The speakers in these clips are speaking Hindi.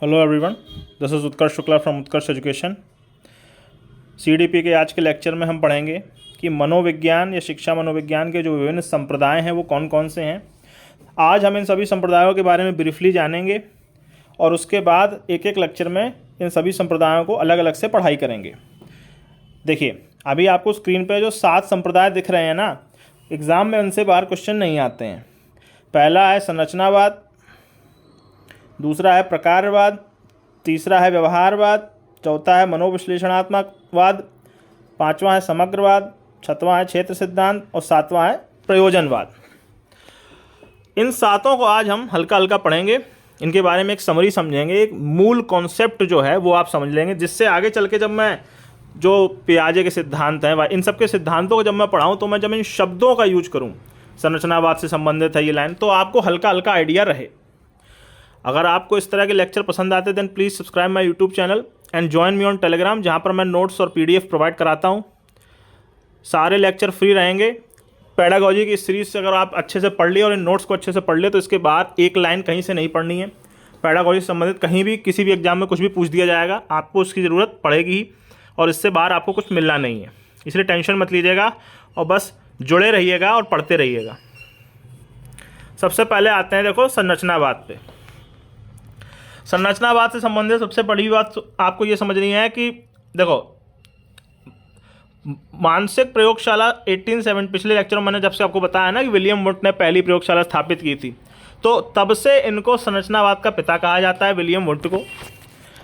Hello everyone, this is Utkarsh Shukla from Utkarsh education. CDP के आज के लेक्चर में हम पढ़ेंगे कि मनोविज्ञान या शिक्षा मनोविज्ञान के जो विभिन्न संप्रदाय हैं वो कौन कौन से हैं। आज हम इन सभी संप्रदायों के बारे में ब्रीफली जानेंगे और उसके बाद एक एक लेक्चर में इन सभी संप्रदायों को अलग अलग से पढ़ाई करेंगे। देखिए, अभी आपको स्क्रीन पर जो 7 संप्रदाय दिख रहे हैं ना, एग्ज़ाम में उनसे बाहर क्वेश्चन नहीं आते हैं। पहला है संरचनावाद, दूसरा है प्रकारवाद, तीसरा है व्यवहारवाद, चौथा है मनोविश्लेषणात्मकवाद, पांचवा है समग्रवाद, छठवां है क्षेत्र सिद्धांत और सातवां है प्रयोजनवाद। इन सातों को आज हम हल्का हल्का पढ़ेंगे, इनके बारे में एक समरी समझेंगे, एक मूल कॉन्सेप्ट जो है वो आप समझ लेंगे, जिससे आगे चल के जब मैं जो पियाजे के सिद्धांत हैं इन सब के सिद्धांतों को जब मैं पढ़ाऊँ तो मैं जब इन शब्दों का यूज करूँ, संरचनावाद से संबंधित है ये लाइन, तो आपको हल्का हल्का आइडिया रहे। अगर आपको इस तरह के लेक्चर पसंद आते then please subscribe my YouTube channel and join me on Telegram, जहाँ पर मैं नोट्स और पीडीएफ प्रोवाइड कराता हूँ। सारे लेक्चर फ्री रहेंगे। पेडागोजी की सीरीज से अगर आप अच्छे से पढ़ लिए और इन नोट्स को अच्छे से पढ़ लिए तो इसके बाद एक लाइन कहीं से नहीं पढ़नी है। पेडागोजी से संबंधित कहीं भी किसी भी एग्जाम में कुछ भी पूछ दिया जाएगा, आपको उसकी ज़रूरत पड़ेगी ही और इससे बाहर आपको कुछ मिलना नहीं है, इसलिए टेंशन मत लीजिएगा और बस जुड़े रहिएगा और पढ़ते रहिएगा। सबसे पहले आते हैं देखो संरचनावाद पे। संरचनावाद से संबंधित सबसे बड़ी बात आपको ये समझनी है कि देखो, मानसिक प्रयोगशाला 1870, पिछले लेक्चर में मैंने जब से आपको बताया ना कि विलियम वुंट ने पहली प्रयोगशाला स्थापित की थी, तो तब से इनको संरचनावाद का पिता कहा जाता है, विलियम वुंट को।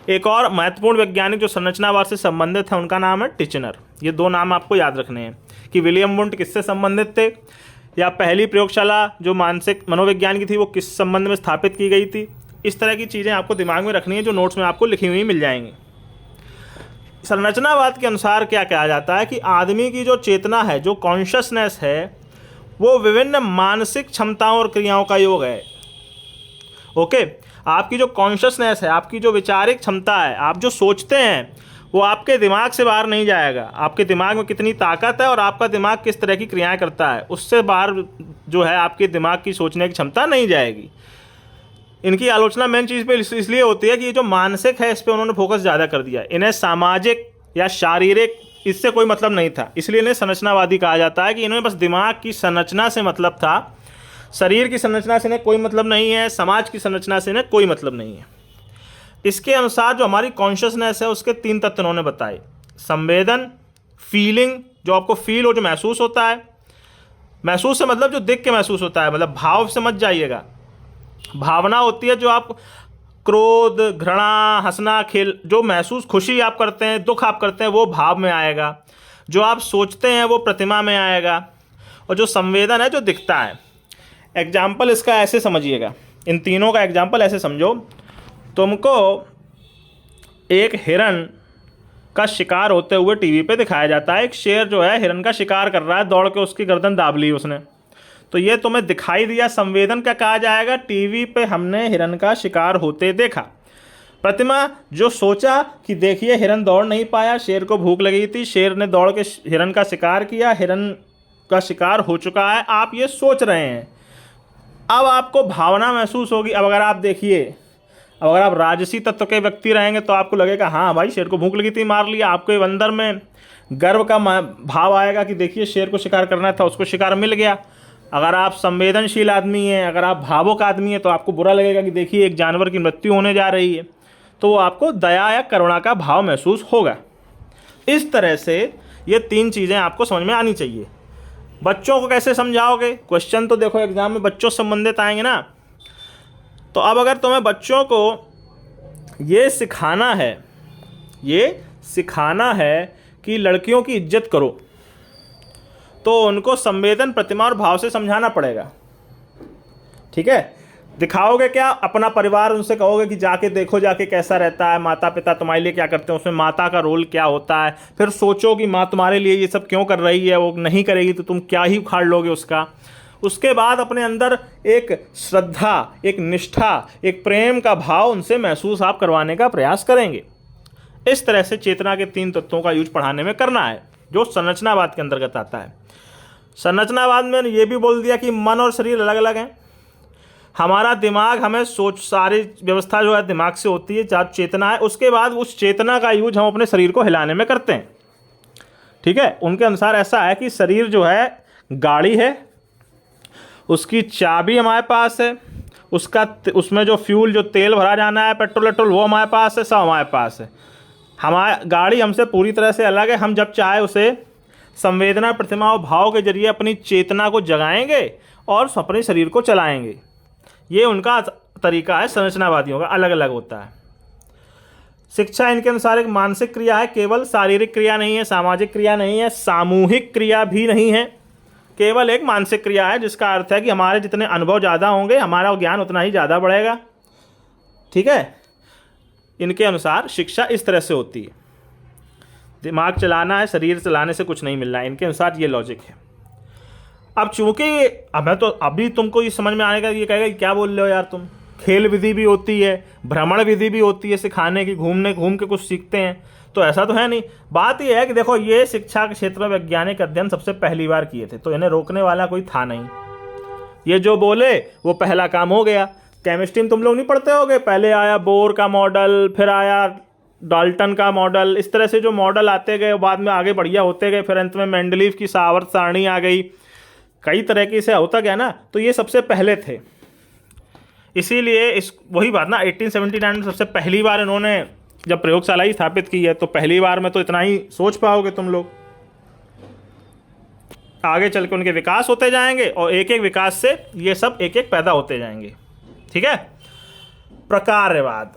एक और महत्वपूर्ण वैज्ञानिक जो संरचनावाद से संबंधित है उनका नाम है टिचनर। ये दो नाम आपको याद रखने हैं कि विलियम वुंट किससे संबंधित थे या पहली प्रयोगशाला जो मानसिक मनोविज्ञान की थी वो किस संबंध में स्थापित की गई थी। इस तरह की चीज़ें आपको दिमाग में रखनी है जो नोट्स में आपको लिखी हुई मिल जाएंगी। संरचनावाद के अनुसार क्या कहा जाता है कि आदमी की जो चेतना है, जो कॉन्शसनेस है, वो विभिन्न मानसिक क्षमताओं और क्रियाओं का योग है। ओके, आपकी जो कॉन्शसनेस है, आपकी जो विचारिक क्षमता है, आप जो सोचते हैं वो आपके दिमाग से बाहर नहीं जाएगा। आपके दिमाग में कितनी ताकत है और आपका दिमाग किस तरह की क्रियाएं करता है, उससे बाहर जो है आपके दिमाग की सोचने की क्षमता नहीं जाएगी। इनकी आलोचना मेन चीज़ पे इसलिए होती है कि ये जो मानसिक है इस पर उन्होंने फोकस ज़्यादा कर दिया। इन्हें सामाजिक या शारीरिक इससे कोई मतलब नहीं था, इसलिए इन्हें संरचनावादी कहा जाता है कि इन्हें बस दिमाग की संरचना से मतलब था, शरीर की संरचना से इन्हें कोई मतलब नहीं है, समाज की संरचना से इन्हें कोई मतलब नहीं है। इसके अनुसार जो हमारी कॉन्शियसनेस है उसके 3 तत्व उन्होंने बताए: संवेदन, फीलिंग, जो आपको फील हो, जो महसूस होता है। महसूस से मतलब जो देख के महसूस होता है, मतलब भाव से मत जाइएगा। भावना होती है जो आप क्रोध, घृणा, हंसना, खेल, जो महसूस खुशी आप करते हैं, दुख आप करते हैं, वो भाव में आएगा। जो आप सोचते हैं वो प्रतिमा में आएगा। और जो संवेदन है जो दिखता है। एग्जाम्पल इसका ऐसे समझिएगा, इन तीनों का एग्जाम्पल ऐसे समझो, तुमको एक हिरन का शिकार होते हुए टीवी पे दिखाया जाता है। एक शेर जो है हिरन का शिकार कर रहा है, दौड़ के उसकी गर्दन दाब ली उसने, तो ये तुम्हें दिखाई दिया। संवेदन क्या कहा जाएगा? टीवी पे हमने हिरन का शिकार होते देखा। प्रतिमा, जो सोचा कि देखिए हिरन दौड़ नहीं पाया, शेर को भूख लगी थी, शेर ने दौड़ के हिरन का शिकार किया, हिरन का शिकार हो चुका है, आप ये सोच रहे हैं। अब आपको भावना महसूस होगी। अब अगर आप देखिए, अब अगर आप राजसी तत्व के व्यक्ति रहेंगे तो आपको लगेगा हाँ भाई शेर को भूख लगी थी, मार लिया। आपके अंदर में गर्व का भाव आएगा कि देखिए शेर को शिकार करना था, उसको शिकार मिल गया। अगर आप संवेदनशील आदमी हैं, अगर आप भावुक आदमी हैं, तो आपको बुरा लगेगा कि देखिए एक जानवर की मृत्यु होने जा रही है, तो आपको दया या करुणा का भाव महसूस होगा। इस तरह से ये 3 चीज़ें आपको समझ में आनी चाहिए। बच्चों को कैसे समझाओगे? क्वेश्चन तो देखो एग्जाम में बच्चों से संबंधित आएंगे ना, तो अब अगर तुम्हें बच्चों को ये सिखाना है कि लड़कियों की इज्जत करो, तो उनको संवेदन, प्रतिमा और भाव से समझाना पड़ेगा। ठीक है, दिखाओगे क्या? अपना परिवार उनसे कहोगे कि जाके देखो, जाके कैसा रहता है, माता पिता तुम्हारे लिए क्या करते हैं, उसमें माता का रोल क्या होता है। फिर सोचो कि माँ तुम्हारे लिए ये सब क्यों कर रही है, वो नहीं करेगी तो तुम क्या ही उखाड़ लोगे उसका। उसके बाद अपने अंदर एक श्रद्धा, एक निष्ठा, एक प्रेम का भाव उनसे महसूस आप करवाने का प्रयास करेंगे। इस तरह से चेतना के 3 तत्वों का यूज पढ़ाने में करना है, जो संरचनावाद के अंतर्गत आता है। संरचनावाद में ये भी बोल दिया कि मन और शरीर अलग अलग हैं। हमारा दिमाग हमें सारी व्यवस्था जो है दिमाग से होती है, जहाँ चेतना है, उसके बाद उस चेतना का यूज हम अपने शरीर को हिलाने में करते हैं। ठीक है, उनके अनुसार ऐसा है कि शरीर जो है गाड़ी है, उसकी चाबी हमारे पास है, उसमें जो फ्यूल जो तेल भरा जाना है, पेट्रोल वेट्रोल, वो हमारे पास है, सब हमारे पास है। हमारी गाड़ी हमसे पूरी तरह से अलग है। हम जब चाहे उसे संवेदना, प्रतिमा और भाव के जरिए अपनी चेतना को जगाएंगे और अपने शरीर को चलाएंगे। ये उनका तरीका है, संरचनावादियों का अलग अलग होता है। शिक्षा इनके अनुसार एक मानसिक क्रिया है, केवल शारीरिक क्रिया नहीं है, सामाजिक क्रिया नहीं है, सामूहिक क्रिया भी नहीं है, केवल एक मानसिक क्रिया है, जिसका अर्थ है कि हमारे जितने अनुभव ज़्यादा होंगे हमारा ज्ञान उतना ही ज़्यादा बढ़ेगा। ठीक है, इनके अनुसार शिक्षा इस तरह से होती है। दिमाग चलाना है, शरीर चलाने से कुछ नहीं मिल रहा है, इनके अनुसार ये लॉजिक है। अब चूंकि अभी तुमको ये समझ में आने का, ये कहेगा कि क्या बोल रहे हो यार तुम, खेल विधि भी होती है, भ्रमण विधि भी होती है, सिखाने की, घूम के कुछ सीखते हैं, तो ऐसा तो है नहीं। बात यह है कि देखो, ये शिक्षा के क्षेत्र में वैज्ञानिक अध्ययन सबसे पहली बार किए थे, तो इन्हें रोकने वाला कोई था नहीं। ये जो बोले वो पहला काम हो गया। केमिस्ट्री में तुम लोग नहीं पढ़ते होगे, पहले आया बोर का मॉडल, फिर आया डाल्टन का मॉडल, इस तरह से जो मॉडल आते गए बाद में आगे बढ़िया होते गए, फिर अंत में मेंडलीव की सावर्त सारणी आ गई, कई तरह की से होता गया ना, तो ये सबसे पहले थे। इसीलिए वही बात ना, 1879 में सबसे पहली बार इन्होंने जब प्रयोगशाला ही स्थापित की है, तो पहली बार में तो इतना ही सोच पाओगे तुम लोग। आगे चल के उनके विकास होते जाएंगे और एक एक विकास से ये सब एक एक पैदा होते जाएंगे। ठीक है, प्रकारवाद।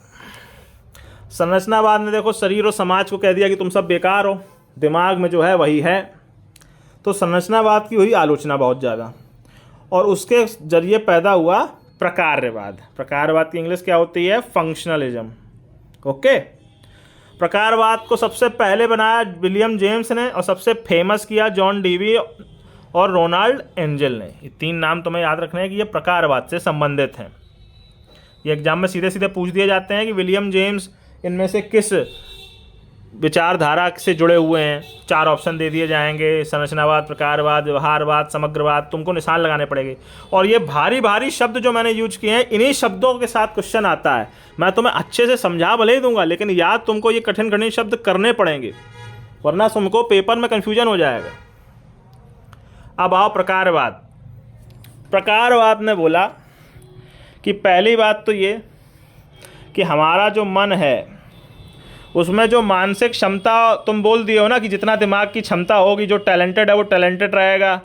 संरचनावाद ने देखो शरीर और समाज को कह दिया कि तुम सब बेकार हो, दिमाग में जो है वही है, तो संरचनावाद की हुई आलोचना बहुत ज़्यादा, और उसके जरिए पैदा हुआ प्रकारवाद। प्रकारवाद की इंग्लिश क्या होती है? फंक्शनलिज्म। ओके, प्रकारवाद को सबसे पहले बनाया विलियम जेम्स ने और सबसे फेमस किया जॉन डीवी और रोनाल्ड एंजल ने। ये तीन नाम तुम्हें याद रखने हैं कि ये प्रकारवाद से संबंधित हैं। ये एग्जाम में सीधे सीधे पूछ दिए जाते हैं कि विलियम जेम्स इनमें से किस विचारधारा से जुड़े हुए हैं। 4 ऑप्शन दे दिए जाएंगे, संरचनावाद, प्रकारवाद, व्यवहारवाद, समग्रवाद, तुमको निशान लगाने पड़ेंगे। और ये भारी भारी शब्द जो मैंने यूज किए हैं, इन्हीं शब्दों के साथ क्वेश्चन आता है। मैं तुम्हें अच्छे से समझा भले ही दूंगा, लेकिन याद तुमको ये कठिन कठिन शब्द करने पड़ेंगे, वरना तुमको पेपर में कन्फ्यूजन हो जाएगा। अब आओ प्रकारवाद। प्रकारवाद ने बोला कि पहली बात तो ये कि हमारा जो मन है उसमें जो मानसिक क्षमता, तुम बोल दिए हो ना कि जितना दिमाग की क्षमता होगी, जो टैलेंटेड है वो टैलेंटेड रहेगा।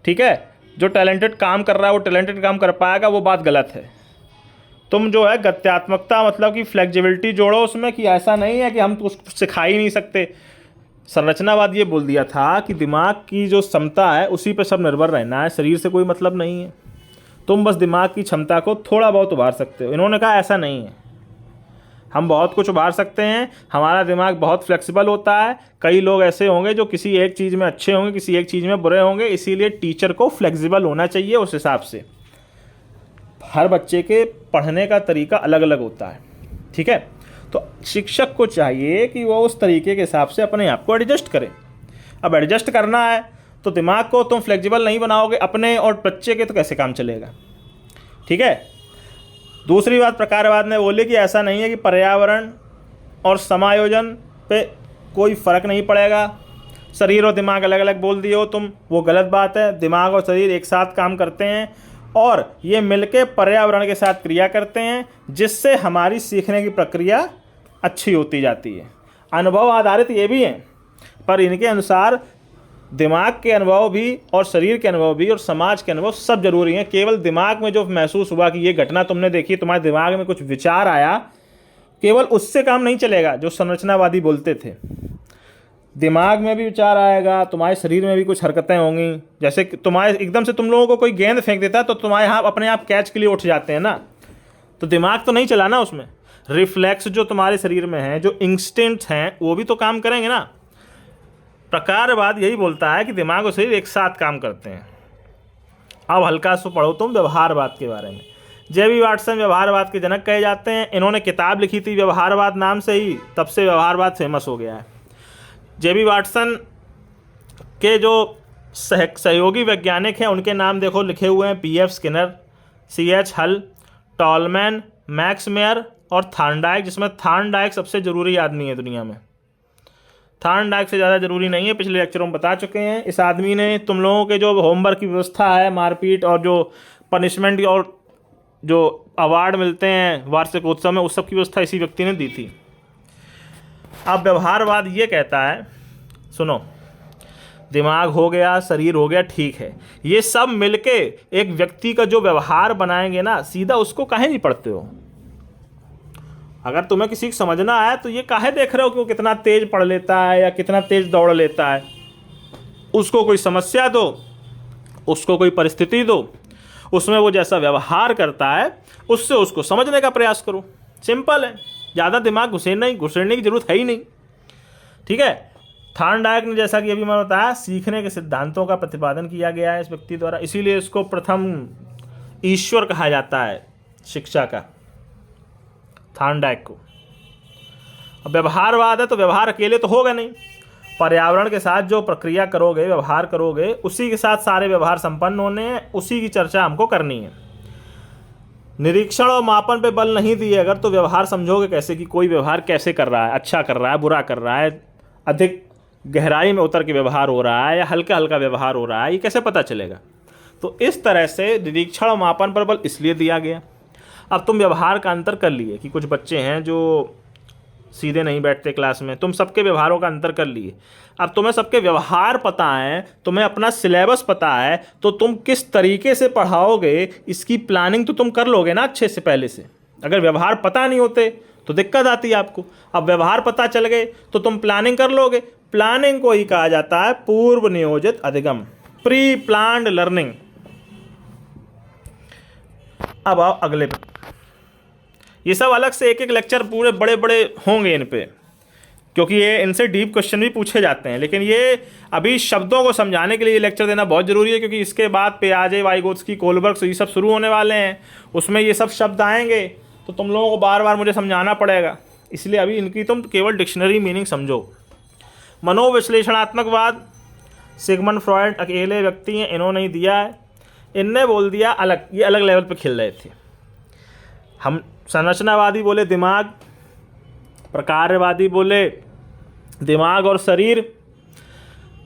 ठीक है, जो टैलेंटेड काम कर रहा है वो टैलेंटेड काम कर पाएगा, वो बात गलत है। तुम जो है गत्यात्मकता, मतलब कि फ्लेक्सिबिलिटी जोड़ो उसमें, कि ऐसा नहीं है कि हम तो उसको सिखा ही नहीं सकते। संरचनावाद ये बोल दिया था कि दिमाग की जो क्षमता है उसी पर सब निर्भर रहना है, शरीर से कोई मतलब नहीं है, तुम बस दिमाग की क्षमता को थोड़ा बहुत उभार सकते हो। इन्होंने कहा ऐसा नहीं है, हम बहुत कुछ उभार सकते हैं, हमारा दिमाग बहुत फ्लेक्सिबल होता है। कई लोग ऐसे होंगे जो किसी एक चीज़ में अच्छे होंगे, किसी एक चीज़ में बुरे होंगे, इसीलिए टीचर को फ्लेक्सिबल होना चाहिए। उस हिसाब से हर बच्चे के पढ़ने का तरीका अलग अलग होता है। ठीक है, तो शिक्षक को चाहिए कि वो उस तरीके के हिसाब से अपने आप को एडजस्ट करे। अब एडजस्ट करना है तो दिमाग को तुम फ्लेक्सिबल नहीं बनाओगे अपने और बच्चे के, तो कैसे काम चलेगा? ठीक है। दूसरी बात प्रकारवाद ने बोली कि ऐसा नहीं है कि पर्यावरण और समायोजन पे कोई फ़र्क नहीं पड़ेगा, शरीर और दिमाग अलग अलग बोल दिए हो तुम, वो गलत बात है। दिमाग और शरीर एक साथ काम करते हैं और ये मिलके पर्यावरण के साथ क्रिया करते हैं, जिससे हमारी सीखने की प्रक्रिया अच्छी होती जाती है। अनुभव आधारित ये भी हैं, पर इनके अनुसार दिमाग के अनुभव भी और शरीर के अनुभव भी और समाज के अनुभव सब जरूरी हैं। केवल दिमाग में जो महसूस हुआ कि ये घटना तुमने देखी, तुम्हारे दिमाग में कुछ विचार आया, केवल उससे काम नहीं चलेगा। जो संरचनावादी बोलते थे, दिमाग में भी विचार आएगा, तुम्हारे शरीर में भी कुछ हरकतें होंगी। जैसे तुम्हारे एकदम से तुम लोगों को कोई गेंद फेंक देता है तो तुम्हारे यहाँ अपने आप कैच के लिए उठ जाते हैं ना, तो दिमाग तो नहीं चला ना उसमें। रिफ्लेक्स जो तुम्हारे शरीर में है, जो इंस्टिंक्ट्स हैं, वो भी तो काम करेंगे ना। प्रकारवाद यही बोलता है कि दिमाग और शरीर एक साथ काम करते हैं। अब हल्का सा पढ़ो तुम व्यवहारवाद के बारे में। जे.बी. वाटसन व्यवहारवाद के जनक कहे जाते हैं। इन्होंने किताब लिखी थी व्यवहारवाद नाम से ही, तब से व्यवहारवाद फेमस हो गया है। जे.बी. वाटसन के जो सहयोगी वैज्ञानिक हैं उनके नाम देखो लिखे हुए हैं, पी.एफ. Skinner, C.H. हल, टॉलमैन, मैक्स मेयर और थार्नडाइक, जिसमें थार्नडाइक सबसे ज़रूरी आदमी है दुनिया में। थार्नडाइक से ज़्यादा ज़रूरी नहीं है, पिछले लेक्चरों में बता चुके हैं। इस आदमी ने तुम लोगों के जो होमवर्क की व्यवस्था है, मारपीट और जो पनिशमेंट और जो अवार्ड मिलते हैं वार्षिकोत्सव में, उस सब की व्यवस्था इसी व्यक्ति ने दी थी। अब व्यवहारवाद ये कहता है, सुनो, दिमाग हो गया, शरीर हो गया, ठीक है, ये सब मिलके एक व्यक्ति का जो व्यवहार बनाएंगे ना, सीधा उसको काहे नहीं पढ़ते हो? अगर तुम्हें किसी को समझना है तो ये काहे देख रहे हो कि वो कितना तेज पढ़ लेता है या कितना तेज दौड़ लेता है? उसको कोई समस्या दो, उसको कोई परिस्थिति दो, उसमें वो जैसा व्यवहार करता है उससे उसको समझने का प्रयास करो। सिंपल है, ज़्यादा दिमाग घुसेड़ने की जरूरत है ही नहीं। ठीक है। थार्नडाइक ने, जैसा कि अभी मैंने बताया, सीखने के सिद्धांतों का प्रतिपादन किया गया है इस व्यक्ति द्वारा, इसीलिए इसको प्रथम ईश्वर कहा जाता है शिक्षा का, थार्नडाइक को। अब व्यवहारवाद है तो व्यवहार अकेले तो होगा नहीं, पर्यावरण के साथ जो प्रक्रिया करोगे, व्यवहार करोगे, उसी के साथ सारे व्यवहार संपन्न होने हैं, उसी की चर्चा हमको करनी है। निरीक्षण और मापन पे बल नहीं दिए अगर, तो व्यवहार समझोगे कैसे कि कोई व्यवहार कैसे कर रहा है, अच्छा कर रहा है, बुरा कर रहा है, अधिक गहराई में उतर के व्यवहार हो रहा है या हल्का हल्का व्यवहार हो रहा है, ये कैसे पता चलेगा? तो इस तरह से निरीक्षण और मापन पर बल इसलिए दिया गया। अब तुम व्यवहार का अंतर कर लिए कि कुछ बच्चे हैं जो सीधे नहीं बैठते क्लास में, तुम सबके व्यवहारों का अंतर कर लिए। अब तुम्हें सबके व्यवहार पता है, तुम्हें अपना सिलेबस पता है, तो तुम किस तरीके से पढ़ाओगे इसकी प्लानिंग तो तुम कर लोगे ना अच्छे से पहले से। अगर व्यवहार पता नहीं होते तो दिक्कत आती है आपको। अब व्यवहार पता चल गए तो तुम प्लानिंग कर लोगे। प्लानिंग को ही कहा जाता है पूर्व नियोजित अधिगम, प्री प्लान्ड लर्निंग। अब आओ अगले पे, ये सब अलग से एक एक लेक्चर पूरे बड़े बड़े होंगे इन पे, क्योंकि ये इनसे डीप क्वेश्चन भी पूछे जाते हैं, लेकिन ये अभी शब्दों को समझाने के लिए लेक्चर देना बहुत ज़रूरी है, क्योंकि इसके बाद पियाजे, वाइगोत्स्की, कोलबर्ग, ये सब शुरू होने वाले हैं, उसमें ये सब शब्द आएंगे तो तुम लोगों को बार बार मुझे समझाना पड़ेगा। इसलिए अभी इनकी तुम केवल डिक्शनरी मीनिंग समझो। मनोविश्लेषणात्मकवाद सिगमंड फ्रॉयड अकेले व्यक्ति हैं, इन्होंने ही दिया है। इनने बोल दिया अलग, ये अलग लेवल पे खेल रहे थे। हम संरचनावादी बोले दिमाग, प्रकारवादी बोले दिमाग और शरीर,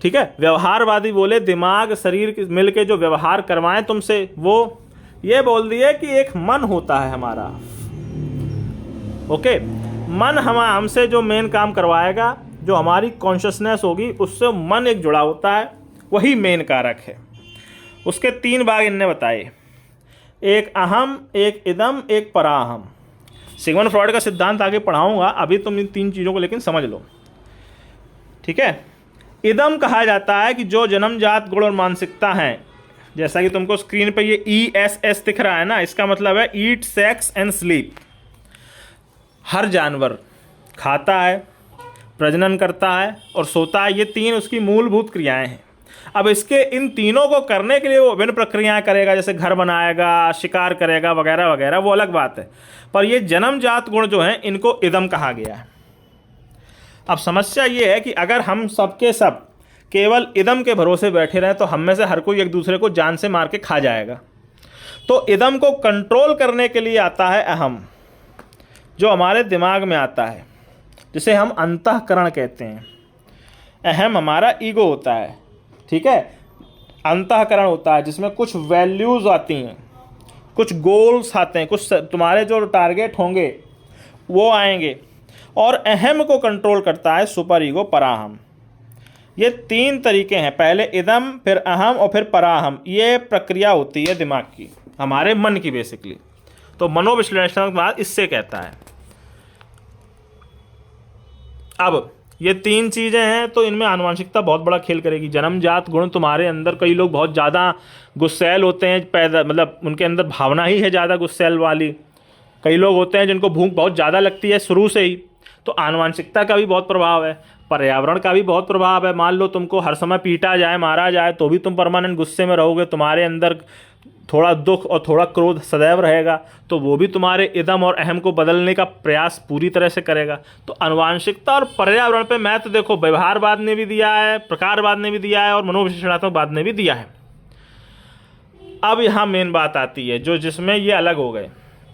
ठीक है, व्यवहारवादी बोले दिमाग शरीर मिल के जो व्यवहार करवाएं तुमसे वो। ये बोल दिए कि एक मन होता है हमारा, ओके, मन हमसे जो मेन काम करवाएगा, जो हमारी कॉन्शियसनेस होगी उससे मन एक जुड़ा होता है, वही मेन कारक है। उसके 3 भाग इनने बताए, एक अहम, एक इदम, एक पराहम। सिगमंड फ्रॉयड का सिद्धांत आगे पढ़ाऊंगा, अभी तुम इन 3 चीज़ों को लेकिन समझ लो, ठीक है। इदम कहा जाता है कि जो जन्मजात गुण और मानसिकता है, जैसा कि तुमको स्क्रीन पे ये ESS दिख रहा है ना, इसका मतलब है ईट, सेक्स एंड स्लीप। हर जानवर खाता है, प्रजनन करता है और सोता है, ये 3 उसकी मूलभूत क्रियाएं हैं। अब इसके इन तीनों को करने के लिए वो विभिन्न प्रक्रियाएं करेगा, जैसे घर बनाएगा, शिकार करेगा वगैरह वगैरह, वो अलग बात है। पर ये जन्मजात गुण जो हैं इनको इदम कहा गया है। अब समस्या ये है कि अगर हम सबके सब केवल इदम के भरोसे बैठे रहें तो हम में से हर कोई एक दूसरे को जान से मार के खा जाएगा। तो इदम को कंट्रोल करने के लिए आता है अहम, जो हमारे दिमाग में आता है, जिसे हम अंतःकरण कहते हैं। अहम हमारा ईगो होता है, ठीक है। अंतःकरण होता है जिसमें कुछ वैल्यूज़ आती हैं, कुछ गोल्स आते हैं, कुछ तुम्हारे जो टारगेट होंगे वो आएंगे। और अहम को कंट्रोल करता है सुपर ईगो, पराहम। ये 3 तरीके हैं, पहले इदम, फिर अहम और फिर पराहम। ये प्रक्रिया होती है दिमाग की, हमारे मन की बेसिकली। तो मनोविश्लेषणात्मकवाद इससे कहता है। अब ये 3 चीज़ें हैं तो इनमें आनुवंशिकता बहुत बड़ा खेल करेगी। जन्मजात गुण तुम्हारे अंदर, कई लोग बहुत ज़्यादा गुस्सैल होते हैं, पैदा मतलब उनके अंदर भावना ही है ज़्यादा गुस्सैल वाली। कई लोग होते हैं जिनको भूख बहुत ज़्यादा लगती है शुरू से ही, तो आनुवंशिकता का भी बहुत प्रभाव है, पर्यावरण का भी बहुत प्रभाव है। मान लो तुमको हर समय पीटा जाए, मारा जाए, तो भी तुम परमानेंट गुस्से में रहोगे, तुम्हारे अंदर थोड़ा दुख और थोड़ा क्रोध सदैव रहेगा, तो वो भी तुम्हारे इदम और अहम को बदलने का प्रयास पूरी तरह से करेगा। तो आनुवंशिकता और पर्यावरण पे मैं तो देखो व्यवहारवाद ने भी दिया है, प्रकारवाद ने भी दिया है और मनोविश्लेषणात्मकवाद ने भी दिया है। अब यहाँ मेन बात आती है जो जिसमें ये अलग हो गए।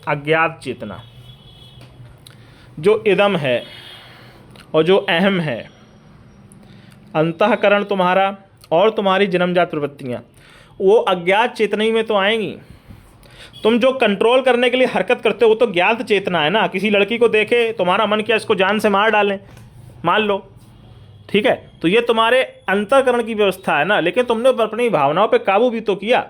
अज्ञात चेतना, जो इदम है और जो अहम है, अंतःकरण तुम्हारा और तुम्हारी जन्मजात प्रवृत्तियाँ, वो अज्ञात चेतना ही में तो आएंगी। तुम जो कंट्रोल करने के लिए हरकत करते हो वो तो ज्ञात चेतना है ना। किसी लड़की को देखे, तुम्हारा मन किया इसको जान से मार डालें, मान लो, ठीक है, तो ये तुम्हारे अंतःकरण की व्यवस्था है ना, लेकिन तुमने अपनी भावनाओं पे काबू भी तो किया।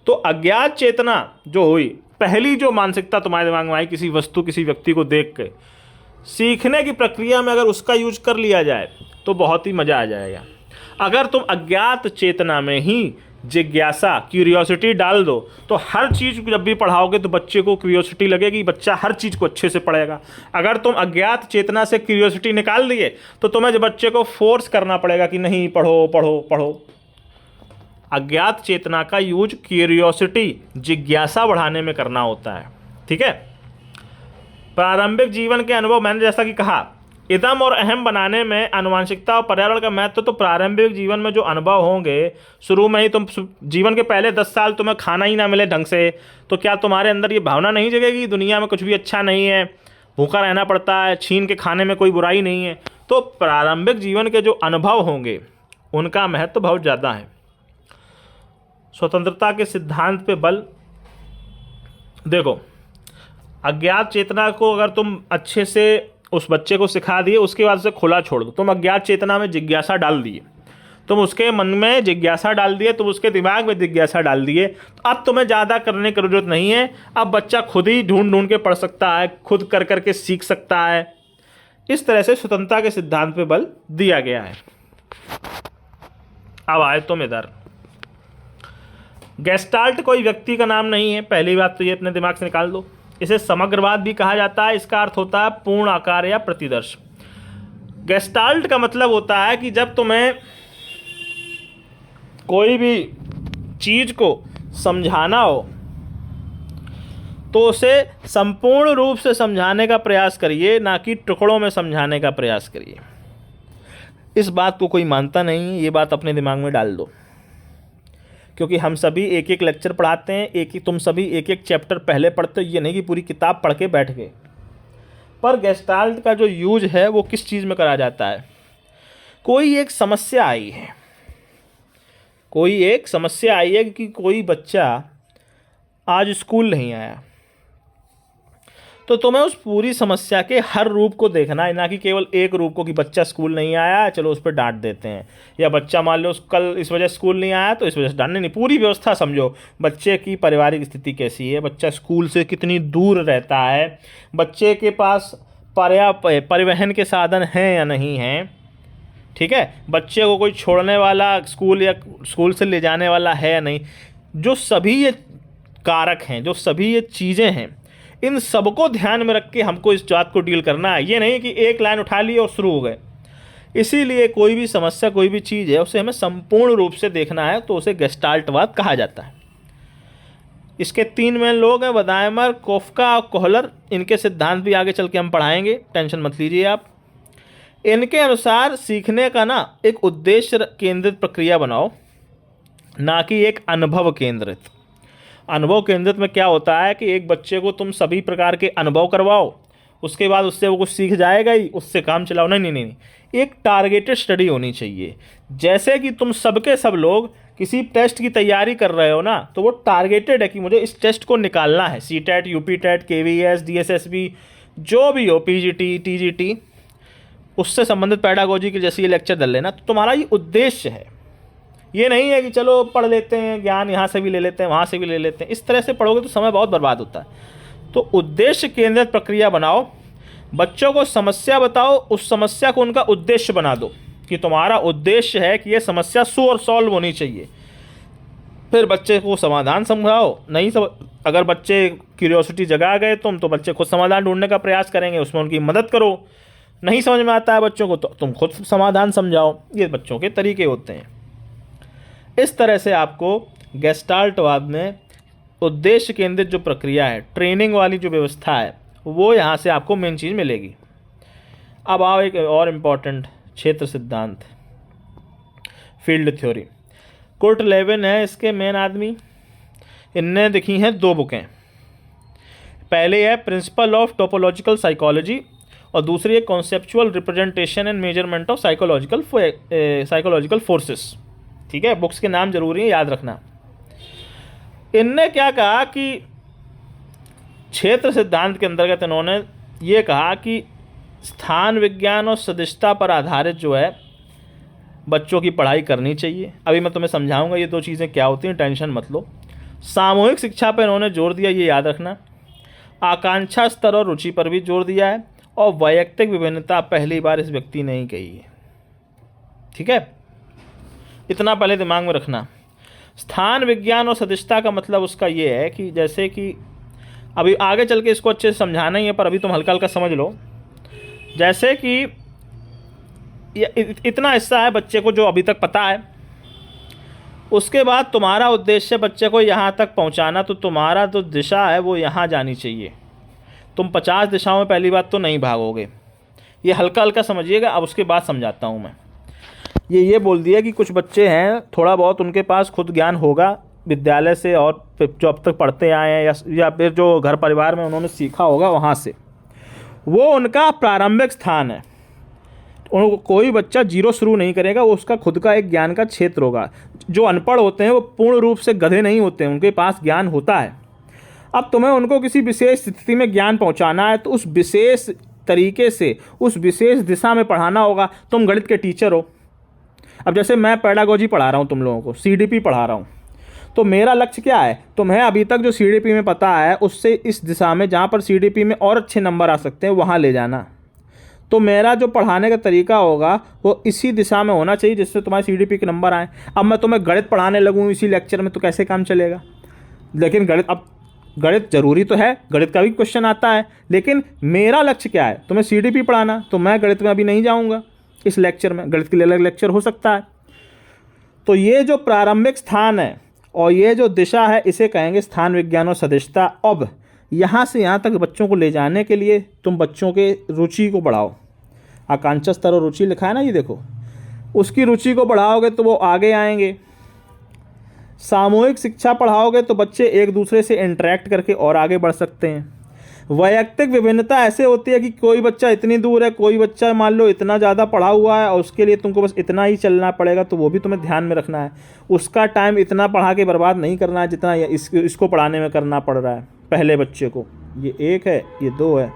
तो अज्ञात चेतना जो हुई, पहली जो मानसिकता तुम्हारे दिमाग में आई किसी वस्तु किसी व्यक्ति को देख के, सीखने की प्रक्रिया में अगर उसका यूज कर लिया जाए तो बहुत ही मज़ा आ जाएगा। अगर तुम अज्ञात चेतना में ही जिज्ञासा, क्यूरियोसिटी डाल दो तो हर चीज़ जब भी पढ़ाओगे तो बच्चे को क्यूरियोसिटी लगेगी, बच्चा हर चीज़ को अच्छे से पढ़ेगा। अगर तुम अज्ञात चेतना से क्यूरियोसिटी निकाल दिए तो तुम्हें बच्चे को फोर्स करना पड़ेगा कि नहीं पढ़ो पढ़ो पढ़ो। अज्ञात चेतना का यूज क्यूरियोसिटी, जिज्ञासा बढ़ाने में करना होता है, ठीक है। प्रारंभिक जीवन के अनुभव, मैंने जैसा कि कहा, इदम और अहम बनाने में आनुवांशिकता और पर्यावरण का महत्व। तो प्रारंभिक जीवन में जो अनुभव होंगे, शुरू में ही तुम जीवन के पहले 10 साल तुम्हें खाना ही ना मिले ढंग से, तो क्या तुम्हारे अंदर ये भावना नहीं जगेगी दुनिया में कुछ भी अच्छा नहीं है, भूखा रहना पड़ता है, छीन के खाने में कोई बुराई नहीं है। तो प्रारंभिक जीवन के जो अनुभव होंगे उनका महत्व बहुत ज़्यादा है। स्वतंत्रता के सिद्धांत पे बल, देखो, अज्ञात चेतना को अगर तुम अच्छे से उस बच्चे को सिखा दिए, उसके बाद उसे खुला छोड़ दो। तुम अज्ञात चेतना में जिज्ञासा डाल दिए, तुम उसके मन में जिज्ञासा डाल दिए, तुम उसके दिमाग में जिज्ञासा डाल दिए, तो अब तुम्हें ज़्यादा करने की जरूरत नहीं है। अब बच्चा खुद ही ढूंढ के पढ़ सकता है, खुद कर करके सीख सकता है। इस तरह से स्वतंत्रता के सिद्धांत पे बल दिया गया है। अब आए तुम इधर, गेस्टाल्ट कोई व्यक्ति का नाम नहीं है, पहली बात तो ये अपने दिमाग से निकाल दो। इसे समग्रवाद भी कहा जाता है। इसका अर्थ होता है पूर्ण आकार या प्रतिदर्श। गेस्टाल्ट का मतलब होता है कि जब तुम्हें कोई भी चीज़ को समझाना हो तो उसे संपूर्ण रूप से समझाने का प्रयास करिए, ना कि टुकड़ों में समझाने का प्रयास करिए। इस बात को कोई मानता नहीं, ये बात अपने दिमाग में डाल दो, क्योंकि हम सभी एक एक लेक्चर पढ़ाते हैं, तुम सभी एक एक चैप्टर पहले पढ़ते हो, ये नहीं कि पूरी किताब पढ़ के बैठ गए। पर गेस्टाल्ट का जो यूज है वो किस चीज़ में करा जाता है? कोई एक समस्या आई है, कोई एक समस्या आई है कि कोई बच्चा आज स्कूल नहीं आया, तो तुम्हें उस पूरी समस्या के हर रूप को देखना है, ना कि केवल एक रूप को कि बच्चा स्कूल नहीं आया चलो उस पर डांट देते हैं, या बच्चा मान लो कल इस वजह स्कूल नहीं आया तो इस वजह से डांटने नहीं। पूरी व्यवस्था समझो, बच्चे की पारिवारिक स्थिति कैसी है, बच्चा स्कूल से कितनी दूर रहता है, बच्चे के पास पर्याप्त परिवहन के साधन हैं या नहीं हैं, ठीक है, बच्चे को कोई छोड़ने वाला स्कूल या स्कूल से ले जाने वाला है या नहीं। जो सभी ये कारक हैं, जो सभी ये चीज़ें हैं, इन सबको ध्यान में रख के हमको इस बात को डील करना है। ये नहीं कि एक लाइन उठा ली और शुरू हो गए। इसीलिए कोई भी समस्या, कोई भी चीज़ है, उसे हमें संपूर्ण रूप से देखना है, तो उसे गेस्टाल्टवाद कहा जाता है। इसके 3 मेन लोग हैं, बदायमर, कोफका और कोहलर। इनके सिद्धांत भी आगे चल के हम पढ़ाएंगे, टेंशन मत लीजिए आप। इनके अनुसार सीखने का ना एक उद्देश्य केंद्रित प्रक्रिया बनाओ, ना कि एक अनुभव केंद्रित। अनुभव केंद्रित में क्या होता है कि एक बच्चे को तुम सभी प्रकार के अनुभव करवाओ, उसके बाद उससे वो कुछ सीख जाएगा ही, उससे काम चलाओ। नहीं, एक टारगेटेड स्टडी होनी चाहिए। जैसे कि तुम सबके सब लोग किसी टेस्ट की तैयारी कर रहे हो ना, तो वो टारगेटेड है कि मुझे इस टेस्ट को निकालना है। CTET, UPTET, KVS, DSSB, जो भी हो, PGT, TGT, उससे संबंधित पैडागोजी के जैसे ये लेक्चर दल लेना, तो तुम्हारा ये उद्देश्य है। ये नहीं है कि चलो पढ़ लेते हैं, ज्ञान यहाँ से भी ले लेते हैं, वहाँ से भी ले लेते हैं। इस तरह से पढ़ोगे तो समय बहुत बर्बाद होता है। तो उद्देश्य केंद्रित प्रक्रिया बनाओ, बच्चों को समस्या बताओ, उस समस्या को उनका उद्देश्य बना दो कि तुम्हारा उद्देश्य है कि ये समस्या सॉल्व होनी चाहिए। फिर बच्चे को समाधान समझाओ। अगर बच्चे क्यूरियोसिटी जगा गए तो बच्चे खुद समाधान ढूंढने का प्रयास करेंगे, उसमें उनकी मदद करो। नहीं समझ में आता है बच्चों को तो तुम खुद समाधान समझाओ। ये बच्चों के तरीके होते हैं। इस तरह से आपको गेस्टाल्टवाद में उद्देश्य केंद्रित जो प्रक्रिया है, ट्रेनिंग वाली जो व्यवस्था है, वो यहाँ से आपको मेन चीज़ मिलेगी। अब आओ एक और इम्पॉर्टेंट क्षेत्र सिद्धांत, फील्ड थ्योरी। कुर्ट लेविन है इसके मेन आदमी, इनने लिखी हैं 2 बुकें। पहले है प्रिंसिपल ऑफ टोपोलॉजिकल साइकोलॉजी और दूसरी है conceptual representation and measurement of psychological forces. ठीक है, बुक्स के नाम जरूरी है, याद रखना। इनने क्या कहा कि क्षेत्र सिद्धांत के अंतर्गत इन्होंने ये कहा कि स्थान विज्ञान और सदिशता पर आधारित जो है बच्चों की पढ़ाई करनी चाहिए। अभी मैं तुम्हें समझाऊंगा ये 2 चीज़ें क्या होती हैं, टेंशन मत लो। सामूहिक शिक्षा पर इन्होंने जोर दिया, ये याद रखना। आकांक्षा स्तर और रुचि पर भी जोर दिया है और वैयक्तिक विभिन्नता पहली बार इस व्यक्ति ने ही कही है। ठीक है, इतना पहले दिमाग में रखना। स्थान विज्ञान और सदिशता का मतलब उसका ये है कि जैसे कि अभी आगे चल के इसको अच्छे से समझाना ही है, पर अभी तुम हल्का हल्का समझ लो। जैसे कि इतना हिस्सा है बच्चे को जो अभी तक पता है, उसके बाद तुम्हारा उद्देश्य बच्चे को यहाँ तक पहुँचाना, तो तुम्हारा जो दिशा है वो यहाँ जानी चाहिए। तुम 50 दिशाओं में पहली बात तो नहीं भागोगे, ये हल्का हल्का समझिएगा। अब उसके बाद समझाता हूँ मैं। ये बोल दिया कि कुछ बच्चे हैं थोड़ा बहुत उनके पास खुद ज्ञान होगा विद्यालय से और जो अब तक पढ़ते आए हैं या फिर जो घर परिवार में उन्होंने सीखा होगा वहाँ से, वो उनका प्रारंभिक स्थान है। उनको कोई बच्चा जीरो शुरू नहीं करेगा, वो उसका खुद का एक ज्ञान का क्षेत्र होगा। जो अनपढ़ होते हैं वो पूर्ण रूप से गधे नहीं होते हैं, उनके पास ज्ञान होता है। अब तुम्हें उनको किसी विशेष स्थिति में ज्ञान पहुंचाना है तो उस विशेष तरीके से उस विशेष दिशा में पढ़ाना होगा। तुम गणित के टीचर हो, अब जैसे मैं पेडागोजी पढ़ा रहा हूँ तुम लोगों को, सीडीपी पढ़ा रहा हूँ, तो मेरा लक्ष्य क्या है? तुम्हें अभी तक जो सीडीपी में पता है उससे इस दिशा में जहाँ पर सीडीपी में और अच्छे नंबर आ सकते हैं वहाँ ले जाना। तो मेरा जो पढ़ाने का तरीका होगा वो इसी दिशा में होना चाहिए जिससे तुम्हारे सीडीपी के नंबर आए। अब मैं तुम्हें गणित पढ़ाने लगूँ इसी लेक्चर में तो कैसे काम चलेगा? लेकिन गणित ज़रूरी तो है, गणित का भी क्वेश्चन आता है, लेकिन मेरा लक्ष्य क्या है? तुम्हें सीडीपी पढ़ाना। तो मैं गणित में अभी नहीं जाऊँगा इस लेक्चर में, गणित के लिए अलग लेक्चर हो सकता है। तो ये जो प्रारंभिक स्थान है और ये जो दिशा है इसे कहेंगे स्थान विज्ञान और सदिशता। अब यहाँ से यहाँ तक बच्चों को ले जाने के लिए तुम बच्चों के रुचि को बढ़ाओ। आकांक्षा स्तर और रुचि लिखा है ना, ये देखो, उसकी रुचि को बढ़ाओगे तो वो आगे आएंगे। सामूहिक शिक्षा पढ़ाओगे तो बच्चे एक दूसरे से इंटरेक्ट करके और आगे बढ़ सकते हैं। वैयक्तिक विभिन्नता ऐसे होती है कि कोई बच्चा इतनी दूर है, कोई बच्चा मान लो इतना ज़्यादा पढ़ा हुआ है और उसके लिए तुमको बस इतना ही चलना पड़ेगा, तो वो भी तुम्हें ध्यान में रखना है। उसका टाइम इतना पढ़ा के बर्बाद नहीं करना है जितना इसको पढ़ाने में करना पड़ रहा है पहले बच्चे को। ये 1 है, ये 2 है,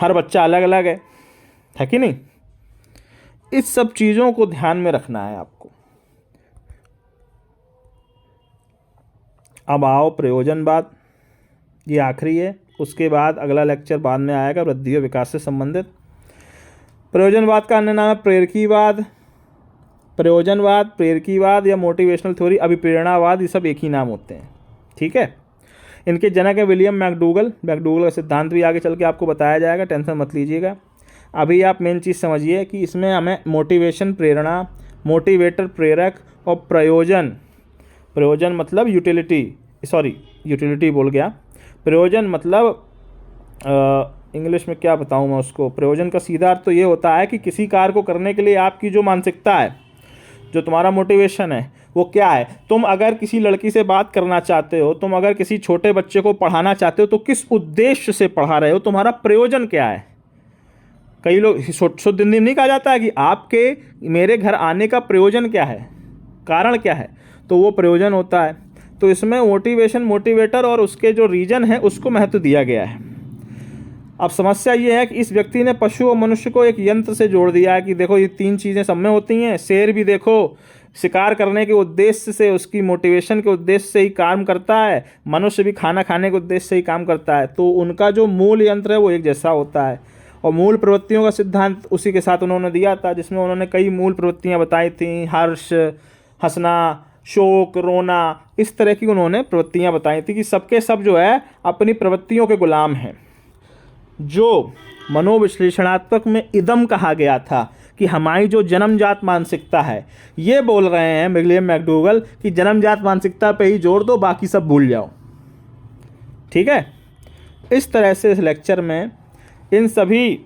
हर बच्चा अलग अलग है कि नहीं? इस सब चीज़ों को ध्यान में रखना है आपको। अब आओ प्रयोजनवाद, ये आखिरी है, उसके बाद अगला लेक्चर बाद में आएगा वृद्धि और विकास से संबंधित। प्रयोजनवाद का अन्य नाम है प्रेरकीवाद। प्रयोजनवाद, प्रेरकीवाद या मोटिवेशनल थ्योरी, अभिप्रेरणावाद, ये सब एक ही नाम होते हैं। ठीक है, इनके जनक है विलियम मैकडूगल। मैकडूगल का सिद्धांत भी आगे चल के आपको बताया जाएगा, टेंशन मत लीजिएगा। अभी आप मेन चीज़ समझिए कि इसमें हमें मोटिवेशन प्रेरणा, मोटिवेटर प्रेरक और प्रयोजन मतलब यूटिलिटी बोल गया। प्रयोजन मतलब इंग्लिश में क्या बताऊं मैं उसको। प्रयोजन का सीधा अर्थ तो ये होता है कि किसी कार्य को करने के लिए आपकी जो मानसिकता है, जो तुम्हारा मोटिवेशन है वो क्या है। तुम अगर किसी लड़की से बात करना चाहते हो, तुम अगर किसी छोटे बच्चे को पढ़ाना चाहते हो, तो किस उद्देश्य से पढ़ा रहे हो, तुम्हारा प्रयोजन क्या है। कई लोग शुद्ध हिंदी में नहीं कहा जाता है कि आपके मेरे घर आने का प्रयोजन क्या है, कारण क्या है, तो वो प्रयोजन होता है। तो इसमें मोटिवेशन, मोटिवेटर और उसके जो रीजन है उसको महत्व दिया गया है। अब समस्या ये है कि इस व्यक्ति ने पशु और मनुष्य को एक यंत्र से जोड़ दिया है कि देखो ये 3 चीज़ें सब में होती हैं। शेर भी देखो शिकार करने के उद्देश्य से, उसकी मोटिवेशन के उद्देश्य से ही काम करता है, मनुष्य भी खाना खाने के उद्देश्य से ही काम करता है। तो उनका जो मूल यंत्र है वो एक जैसा होता है और मूल प्रवृत्तियों का सिद्धांत उसी के साथ उन्होंने दिया था, जिसमें उन्होंने कई मूल प्रवृत्तियाँ बताई थी। हर्ष, हंसना, शोक, रोना, इस तरह की उन्होंने प्रवृत्तियाँ बताई थी कि सबके सब जो है अपनी प्रवृत्तियों के गुलाम हैं। जो मनोविश्लेषणात्मक में इदम कहा गया था कि हमारी जो जन्मजात मानसिकता है, ये बोल रहे हैं विलियम मैकडूगल कि जन्मजात मानसिकता पे ही जोड़ दो, बाकी सब भूल जाओ। ठीक है, इस तरह से इस लेक्चर में इन सभी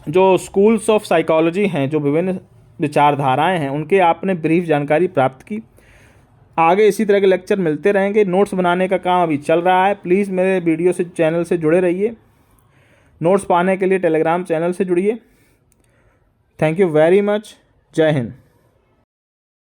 जो स्कूल्स ऑफ साइकोलॉजी हैं, जो विभिन्न विचारधाराएं हैं, उनके आपने ब्रीफ जानकारी प्राप्त की। आगे इसी तरह के लेक्चर मिलते रहेंगे। नोट्स बनाने का काम अभी चल रहा है। प्लीज़ मेरे वीडियो से चैनल से जुड़े रहिए। नोट्स पाने के लिए टेलीग्राम चैनल से जुड़िए। Thank you very much. जय हिंद।